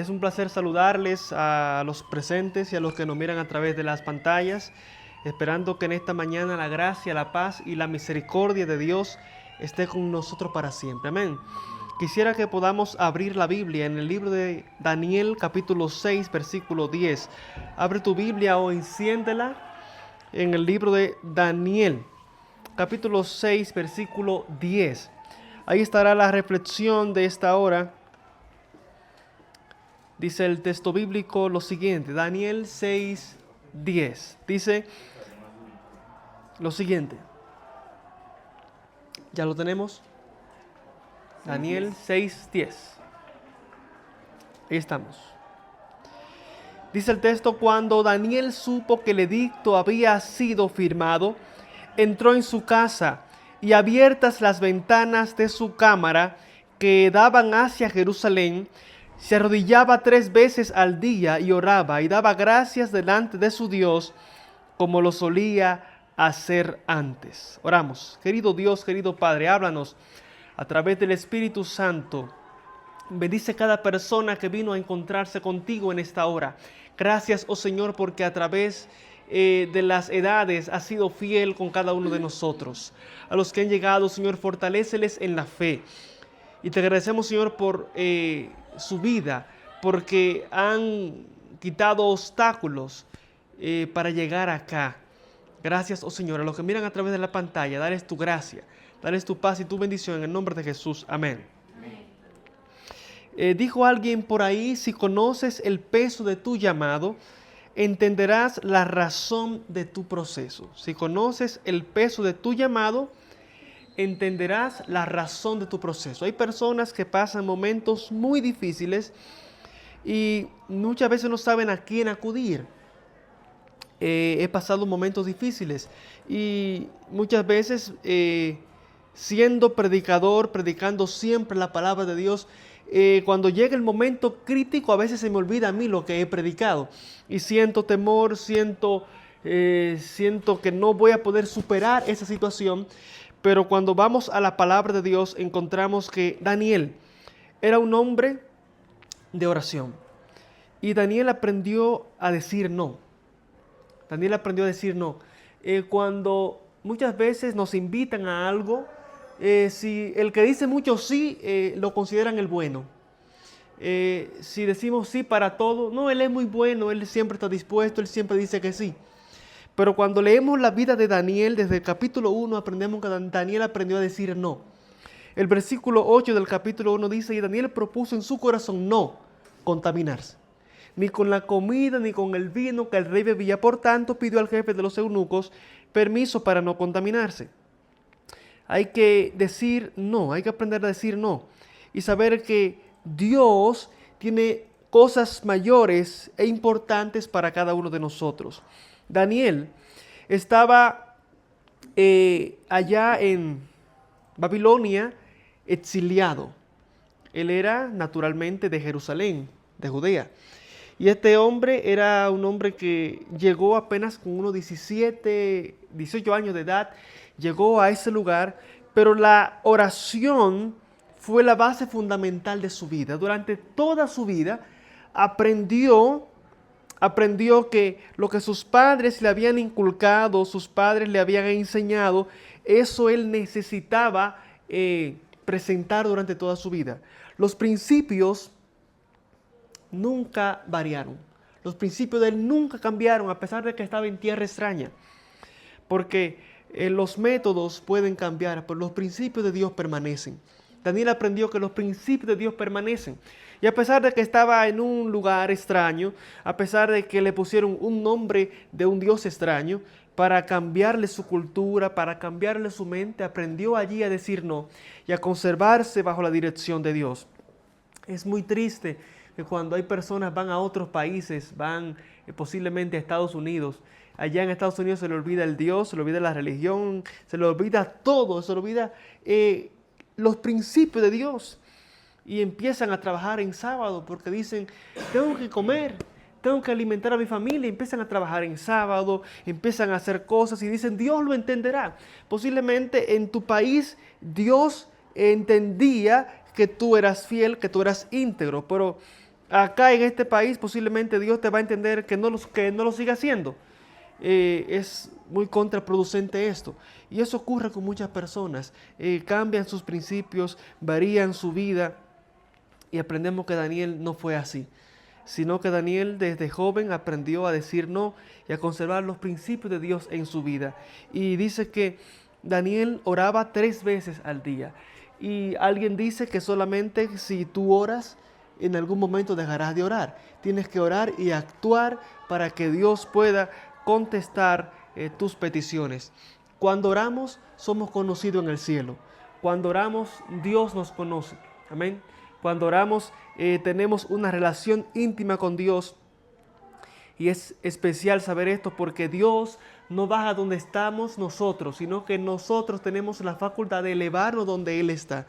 Es un placer saludarles a los presentes y a los que nos miran a través de las pantallas, esperando que en esta mañana la gracia, la paz y la misericordia de Dios esté con nosotros para siempre. Amén. Quisiera que podamos abrir la Biblia en el libro de Daniel, capítulo 6, versículo 10. Abre tu Biblia o enciéndela en el libro de Daniel, capítulo 6, versículo 10. Ahí estará la reflexión de esta hora. Dice el texto bíblico lo siguiente, Daniel 6, 10. Dice lo siguiente. ¿Ya lo tenemos? Daniel 6, 10. Ahí estamos. Dice el texto, cuando Daniel supo que el edicto había sido firmado, entró en su casa y abiertas las ventanas de su cámara que daban hacia Jerusalén, se arrodillaba 3 veces al día y oraba y daba gracias delante de su Dios como lo solía hacer antes. Oramos. Querido Dios, querido Padre, háblanos a través del Espíritu Santo. Bendice cada persona que vino a encontrarse contigo en esta hora. Gracias, oh Señor, porque a través de las edades has sido fiel con cada uno de nosotros. A los que han llegado, Señor, fortaléceles en la fe. Y te agradecemos, Señor, por su vida, porque han quitado obstáculos para llegar acá. Gracias, oh Señor, a los que miran a través de la pantalla, dales tu gracia, dales tu paz y tu bendición en el nombre de Jesús. Amén. Dijo alguien por ahí, si conoces el peso de tu llamado, entenderás la razón de tu proceso. Si conoces el peso de tu llamado, entenderás la razón de tu proceso. Hay personas que pasan momentos muy difíciles y muchas veces no saben a quién acudir. He pasado momentos difíciles y muchas veces siendo predicador, predicando siempre la palabra de Dios, cuando llega el momento crítico a veces se me olvida a mí lo que he predicado y siento temor, siento que no voy a poder superar esa situación. Pero cuando vamos a la palabra de Dios encontramos que Daniel era un hombre de oración. Y Daniel aprendió a decir no. Daniel aprendió a decir no. Cuando muchas veces nos invitan a algo, si el que dice mucho sí, lo consideran el bueno. Si decimos sí para todo, no, él es muy bueno, él siempre está dispuesto, él siempre dice que sí. Pero cuando leemos la vida de Daniel, desde el capítulo 1, aprendemos que Daniel aprendió a decir no. El versículo 8 del capítulo 1 dice, y Daniel propuso en su corazón no contaminarse, ni con la comida, ni con el vino que el rey bebía. Por tanto, pidió al jefe de los eunucos permiso para no contaminarse. Hay que decir no, hay que aprender a decir no. Y saber que Dios tiene cosas mayores e importantes para cada uno de nosotros. Daniel estaba allá en Babilonia exiliado. Él era naturalmente de Jerusalén, de Judea. Y este hombre era un hombre que llegó apenas con unos 18 años de edad, llegó a ese lugar, pero la oración fue la base fundamental de su vida. Durante toda su vida aprendió que lo que sus padres le habían inculcado, sus padres le habían enseñado, eso él necesitaba presentar durante toda su vida. Los principios nunca variaron. Los principios de él nunca cambiaron a pesar de que estaba en tierra extraña. Porque los métodos pueden cambiar, pero los principios de Dios permanecen. Daniel aprendió que los principios de Dios permanecen. Y a pesar de que estaba en un lugar extraño, a pesar de que le pusieron un nombre de un Dios extraño, para cambiarle su cultura, para cambiarle su mente, aprendió allí a decir no y a conservarse bajo la dirección de Dios. Es muy triste que cuando hay personas van a otros países, van posiblemente a Estados Unidos, allá en Estados Unidos se le olvida el Dios, se le olvida la religión, se le olvida todo, se le olvida los principios de Dios y empiezan a trabajar en sábado porque dicen, tengo que comer, tengo que alimentar a mi familia, empiezan a trabajar en sábado, empiezan a hacer cosas y dicen, Dios lo entenderá. Posiblemente en tu país Dios entendía que tú eras fiel, que tú eras íntegro, pero acá en este país posiblemente Dios te va a entender que no lo siga haciendo. Es muy contraproducente esto. Y eso ocurre con muchas personas. Cambian sus principios, varían su vida. Y aprendemos que Daniel no fue así, sino que Daniel desde joven aprendió a decir no y a conservar los principios de Dios en su vida. Y dice que Daniel oraba 3 veces al día. Y alguien dice que solamente si tú oras, en algún momento dejarás de orar. Tienes que orar y actuar para que Dios pueda contestar tus peticiones. Cuando oramos, somos conocidos en el cielo. Cuando oramos, Dios nos conoce. Amén. Cuando oramos, tenemos una relación íntima con Dios. Y es especial saber esto porque Dios no baja donde estamos nosotros, sino que nosotros tenemos la facultad de elevarnos donde Él está.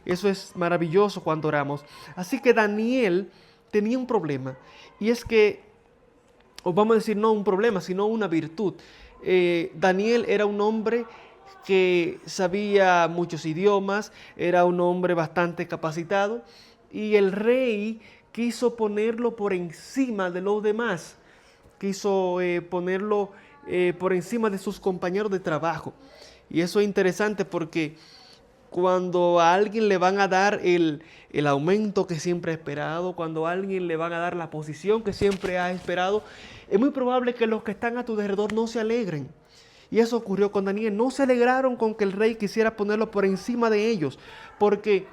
Eso es maravilloso cuando oramos. Así que Daniel tenía un problema. Y es que, o vamos a decir no un problema, sino una virtud. Daniel era un hombre que sabía muchos idiomas, era un hombre bastante capacitado y el rey quiso ponerlo por encima de los demás, quiso ponerlo por encima de sus compañeros de trabajo. Y eso es interesante porque cuando a alguien le van a dar el aumento que siempre ha esperado, cuando a alguien le van a dar la posición que siempre ha esperado, es muy probable que los que están a tu alrededor no se alegren. Y eso ocurrió con Daniel. No se alegraron con que el rey quisiera ponerlo por encima de ellos, porque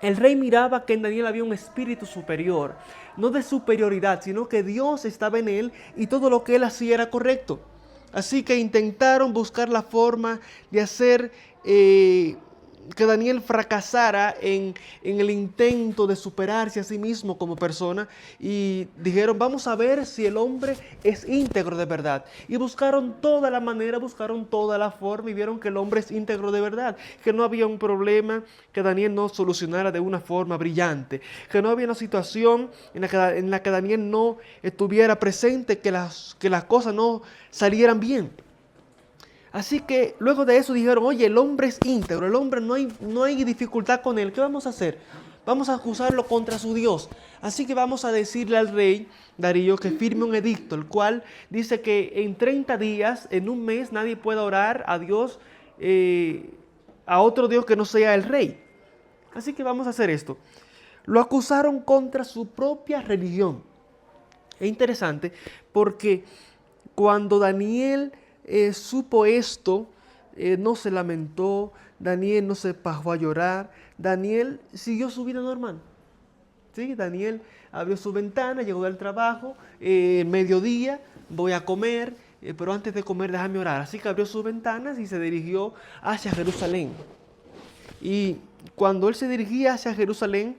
el rey miraba que en Daniel había un espíritu superior, no de superioridad, sino que Dios estaba en él y todo lo que él hacía era correcto. Así que intentaron buscar la forma de hacer que Daniel fracasara en el intento de superarse a sí mismo como persona y dijeron, vamos a ver si el hombre es íntegro de verdad. Y buscaron toda la manera, buscaron toda la forma y vieron que el hombre es íntegro de verdad, que no había un problema que Daniel no solucionara de una forma brillante, que no había una situación en la que Daniel no estuviera presente, que las cosas no salieran bien. Así que luego de eso dijeron, oye, el hombre es íntegro, el hombre no hay dificultad con él, ¿qué vamos a hacer? Vamos a acusarlo contra su Dios. Así que vamos a decirle al rey Darío que firme un edicto, el cual dice que en 30 días, en un mes, nadie pueda orar a Dios, a otro Dios que no sea el rey. Así que vamos a hacer esto. Lo acusaron contra su propia religión. Es interesante porque cuando Daniel supo esto, no se lamentó, Daniel no se bajó a llorar, Daniel siguió su vida normal. ¿Sí? Daniel abrió su ventana, llegó del trabajo, mediodía, voy a comer, pero antes de comer déjame orar. Así que abrió sus ventanas y se dirigió hacia Jerusalén. Y cuando él se dirigía hacia Jerusalén,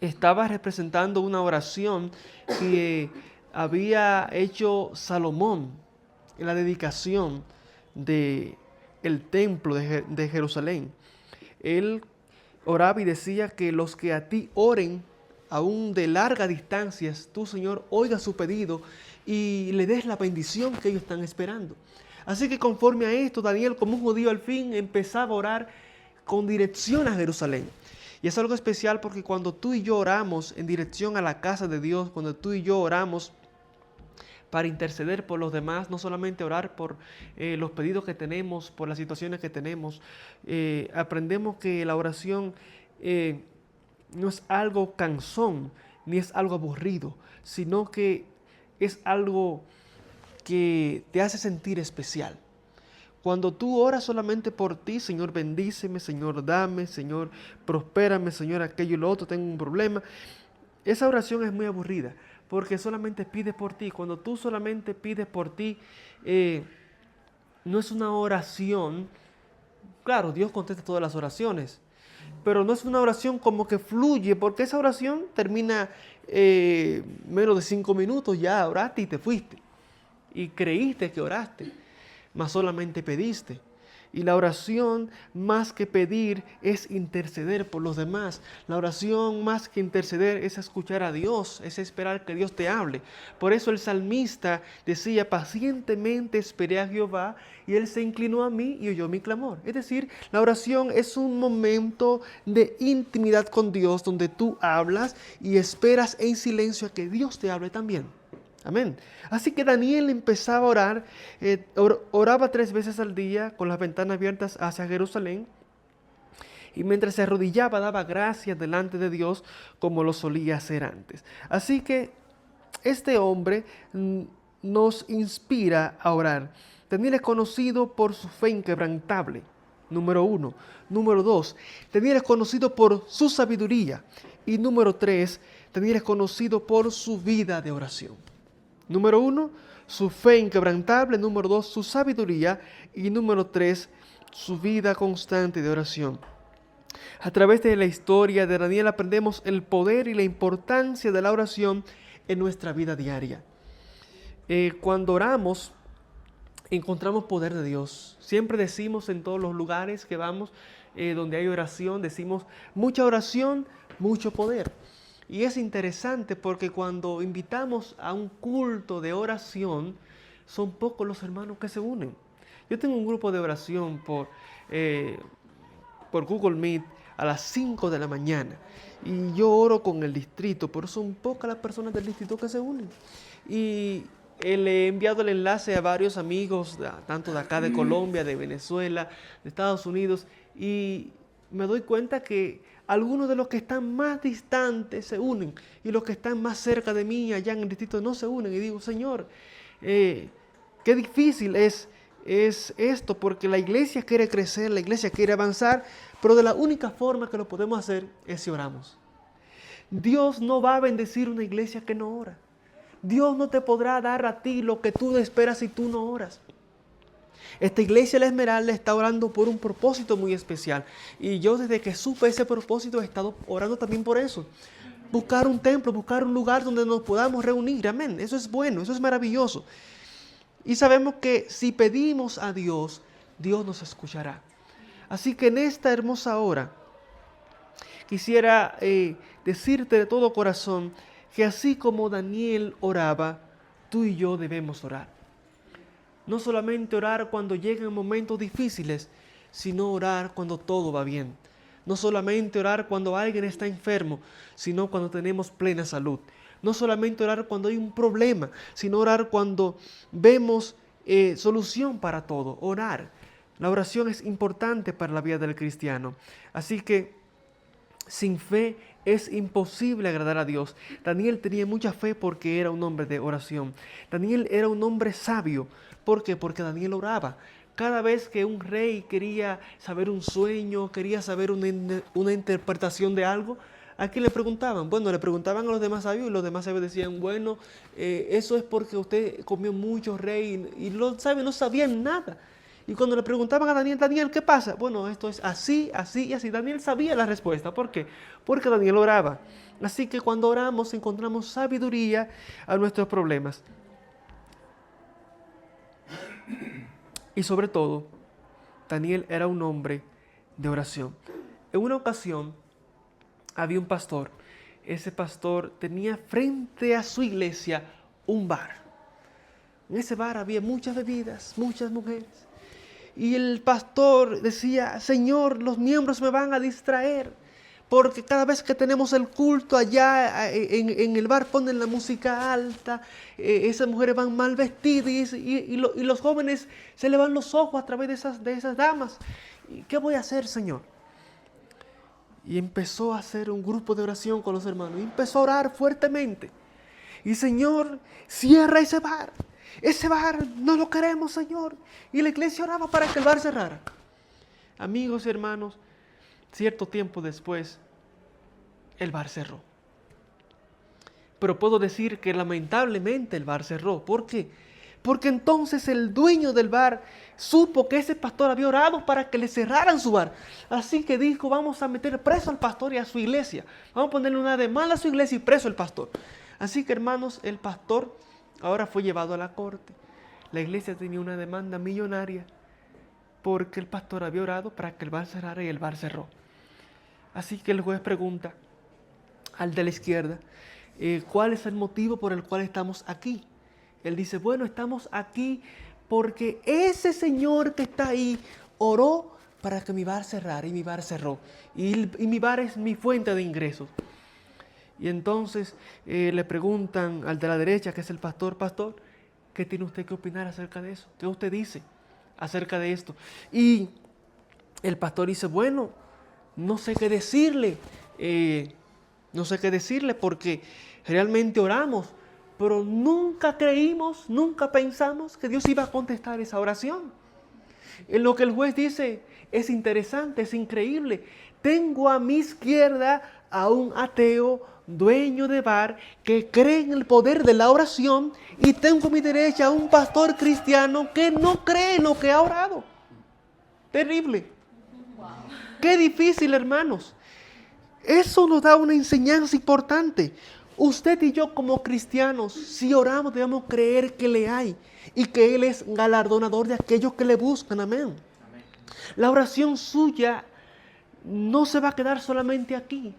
estaba representando una oración que había hecho Salomón en la dedicación del templo de Jerusalén. Él oraba y decía que los que a ti oren, aún de largas distancias, tú, Señor, oiga su pedido y le des la bendición que ellos están esperando. Así que conforme a esto, Daniel, como un judío al fin, empezaba a orar con dirección a Jerusalén. Y es algo especial porque cuando tú y yo oramos en dirección a la casa de Dios, cuando tú y yo oramos para interceder por los demás, no solamente orar por los pedidos que tenemos, por las situaciones que tenemos, aprendemos que la oración no es algo cansón, ni es algo aburrido, sino que es algo que te hace sentir especial. Cuando tú oras solamente por ti, Señor, bendíceme, Señor, dame, Señor, prospérame, Señor, aquello y lo otro, tengo un problema, esa oración es muy aburrida, porque solamente pides por ti. Cuando tú solamente pides por ti, no es una oración. Claro, Dios contesta todas las oraciones, pero no es una oración como que fluye, porque esa oración termina menos de 5 minutos, ya oraste y te fuiste. Y creíste que oraste, mas solamente pediste. Y la oración, más que pedir, es interceder por los demás. La oración, más que interceder, es escuchar a Dios, es esperar que Dios te hable. Por eso el salmista decía, pacientemente esperé a Jehová, y Él se inclinó a mí y oyó mi clamor. Es decir, la oración es un momento de intimidad con Dios, donde tú hablas y esperas en silencio a que Dios te hable también. Amén. Así que Daniel empezaba a orar, oraba 3 veces al día con las ventanas abiertas hacia Jerusalén, y mientras se arrodillaba daba gracias delante de Dios como lo solía hacer antes. Así que este hombre nos inspira a orar. Daniel es conocido por su fe inquebrantable, número 1. Número 2, Daniel es conocido por su sabiduría. Y número 3, Daniel es conocido por su vida de oración. Número 1, su fe inquebrantable. Número 2, su sabiduría. Y número 3, su vida constante de oración. A través de la historia de Daniel aprendemos el poder y la importancia de la oración en nuestra vida diaria. Cuando oramos, encontramos poder de Dios. Siempre decimos en todos los lugares que vamos, donde hay oración, decimos mucha oración, mucho poder. Y es interesante porque cuando invitamos a un culto de oración, son pocos los hermanos que se unen. Yo tengo un grupo de oración por Google Meet a las 5 de la mañana. Y yo oro con el distrito, pero son pocas las personas del distrito que se unen. Y le he enviado el enlace a varios amigos, tanto de acá de Colombia, de Venezuela, de Estados Unidos, y me doy cuenta que algunos de los que están más distantes se unen, y los que están más cerca de mí, allá en el distrito, no se unen. Y digo, Señor, qué difícil es esto, porque la iglesia quiere crecer, la iglesia quiere avanzar, pero de la única forma que lo podemos hacer es si oramos. Dios no va a bendecir una iglesia que no ora. Dios no te podrá dar a ti lo que tú esperas si tú no oras. Esta iglesia La Esmeralda está orando por un propósito muy especial. Y yo desde que supe ese propósito he estado orando también por eso. Buscar un templo, buscar un lugar donde nos podamos reunir. Amén. Eso es bueno, eso es maravilloso. Y sabemos que si pedimos a Dios, Dios nos escuchará. Así que en esta hermosa hora quisiera decirte de todo corazón que así como Daniel oraba, tú y yo debemos orar. No solamente orar cuando llegan momentos difíciles, sino orar cuando todo va bien. No solamente orar cuando alguien está enfermo, sino cuando tenemos plena salud. No solamente orar cuando hay un problema, sino orar cuando vemos solución para todo. Orar. La oración es importante para la vida del cristiano. Así que sin fe es imposible agradar a Dios. Daniel tenía mucha fe porque era un hombre de oración. Daniel era un hombre sabio. ¿Por qué? Porque Daniel oraba. Cada vez que un rey quería saber un sueño, quería saber una interpretación de algo, ¿a quién le preguntaban? Bueno, le preguntaban a los demás sabios, y los demás sabios decían, bueno, eso es porque usted comió mucho, rey, y los sabios no sabían nada. Y cuando le preguntaban a Daniel, Daniel, ¿qué pasa? Bueno, esto es así, así y así. Daniel sabía la respuesta. ¿Por qué? Porque Daniel oraba. Así que cuando oramos encontramos sabiduría a nuestros problemas. Y sobre todo, Daniel era un hombre de oración. En una ocasión había un pastor. Ese pastor tenía frente a su iglesia un bar. En ese bar había muchas bebidas, muchas mujeres. Y el pastor decía, Señor, los miembros me van a distraer, porque cada vez que tenemos el culto allá en el bar ponen la música alta, esas mujeres van mal vestidas y los jóvenes se le van los ojos a través de esas damas. ¿Qué voy a hacer, Señor? Y empezó a hacer un grupo de oración con los hermanos, y empezó a orar fuertemente. Y Señor, cierra ese bar. Ese bar no lo queremos, Señor. Y la iglesia oraba para que el bar cerrara. Amigos y hermanos, cierto tiempo después, el bar cerró. Pero puedo decir que lamentablemente el bar cerró. ¿Por qué? Porque entonces el dueño del bar supo que ese pastor había orado para que le cerraran su bar. Así que dijo, vamos a meter preso al pastor y a su iglesia. Vamos a ponerle una demanda a su iglesia y preso al pastor. Así que, hermanos, el pastor ahora fue llevado a la corte. La iglesia tenía una demanda millonaria porque el pastor había orado para que el bar cerrara y el bar cerró. Así que el juez pregunta al de la izquierda, ¿cuál es el motivo por el cual estamos aquí? Él dice, bueno, estamos aquí porque ese señor que está ahí oró para que mi bar cerrara y mi bar cerró. Y mi bar es mi fuente de ingresos. Y entonces le preguntan al de la derecha, que es el pastor, pastor, ¿qué tiene usted que opinar acerca de eso? ¿Qué usted dice acerca de esto? Y el pastor dice, bueno, no sé qué decirle. No sé qué decirle porque realmente oramos, pero nunca creímos, nunca pensamos que Dios iba a contestar esa oración. En lo que el juez dice es interesante, es increíble. Tengo a mi izquierda a un ateo, dueño de bar, que cree en el poder de la oración, y tengo a mi derecha a un pastor cristiano que no cree en lo que ha orado. Terrible. Qué difícil, hermanos. Eso nos da una enseñanza importante. Usted y yo como cristianos, si oramos, debemos creer que le hay y que Él es galardonador de aquellos que le buscan. Amén. La oración suya no se va a quedar solamente aquí,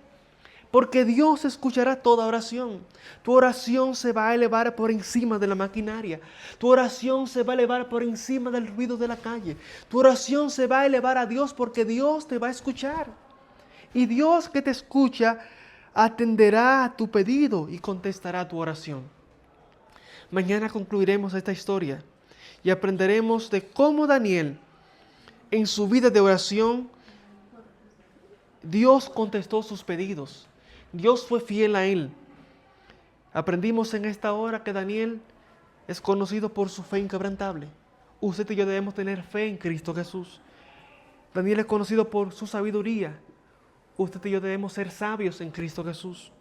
porque Dios escuchará toda oración. Tu oración se va a elevar por encima de la maquinaria. Tu oración se va a elevar por encima del ruido de la calle. Tu oración se va a elevar a Dios porque Dios te va a escuchar. Y Dios que te escucha atenderá a tu pedido y contestará tu oración. Mañana concluiremos esta historia y aprenderemos de cómo Daniel, en su vida de oración, Dios contestó sus pedidos. Dios fue fiel a él. Aprendimos en esta hora que Daniel es conocido por su fe inquebrantable. Usted y yo debemos tener fe en Cristo Jesús. Daniel es conocido por su sabiduría. Usted y yo debemos ser sabios en Cristo Jesús.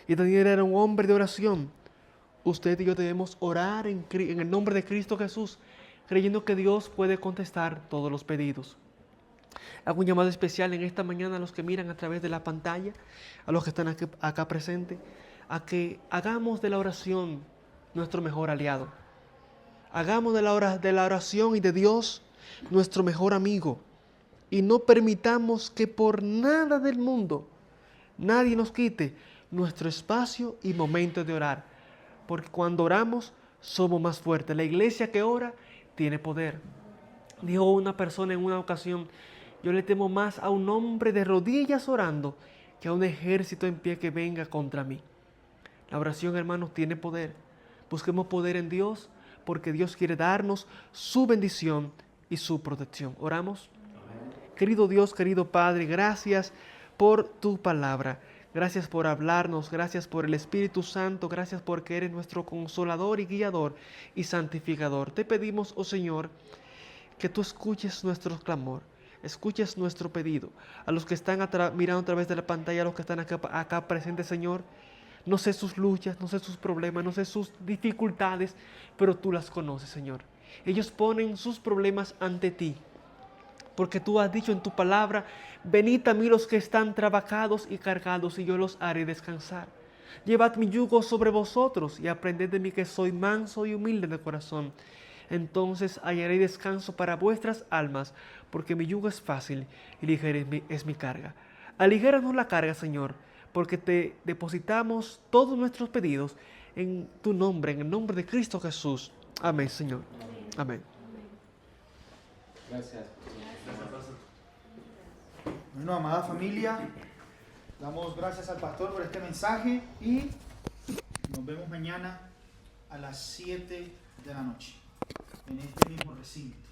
Y Daniel era un hombre de oración. Usted y yo debemos orar en el nombre de Cristo Jesús, creyendo que Dios puede contestar todos los pedidos. Hago un llamado especial en esta mañana a los que miran a través de la pantalla, a los que están acá presentes, a que hagamos de la oración nuestro mejor aliado. Hagamos de la oración y de Dios nuestro mejor amigo. Y no permitamos que por nada del mundo nadie nos quite nuestro espacio y momento de orar. Porque cuando oramos somos más fuertes. La iglesia que ora tiene poder. Dijo una persona en una ocasión, yo le temo más a un hombre de rodillas orando que a un ejército en pie que venga contra mí. La oración, hermanos, tiene poder. Busquemos poder en Dios porque Dios quiere darnos su bendición y su protección. ¿Oramos? Querido Dios, querido Padre, gracias por tu palabra. Gracias por hablarnos, gracias por el Espíritu Santo, gracias porque eres nuestro consolador y guiador y santificador. Te pedimos, oh Señor, que tú escuches nuestro clamor, escuches nuestro pedido. A los que están mirando a través de la pantalla, a los que están acá presentes, Señor, no sé sus luchas, no sé sus problemas, no sé sus dificultades, pero tú las conoces, Señor. Ellos ponen sus problemas ante ti. Porque tú has dicho en tu palabra, venid a mí los que están trabajados y cargados, y yo los haré descansar. Llevad mi yugo sobre vosotros y aprended de mí que soy manso y humilde de corazón. Entonces hallaré descanso para vuestras almas, porque mi yugo es fácil y ligera es mi carga. Aligéranos la carga, Señor, porque te depositamos todos nuestros pedidos en tu nombre, en el nombre de Cristo Jesús. Amén, Señor. Amén. Gracias. Bueno, amada familia, damos gracias al pastor por este mensaje y nos vemos mañana a las 7 de la noche en este mismo recinto.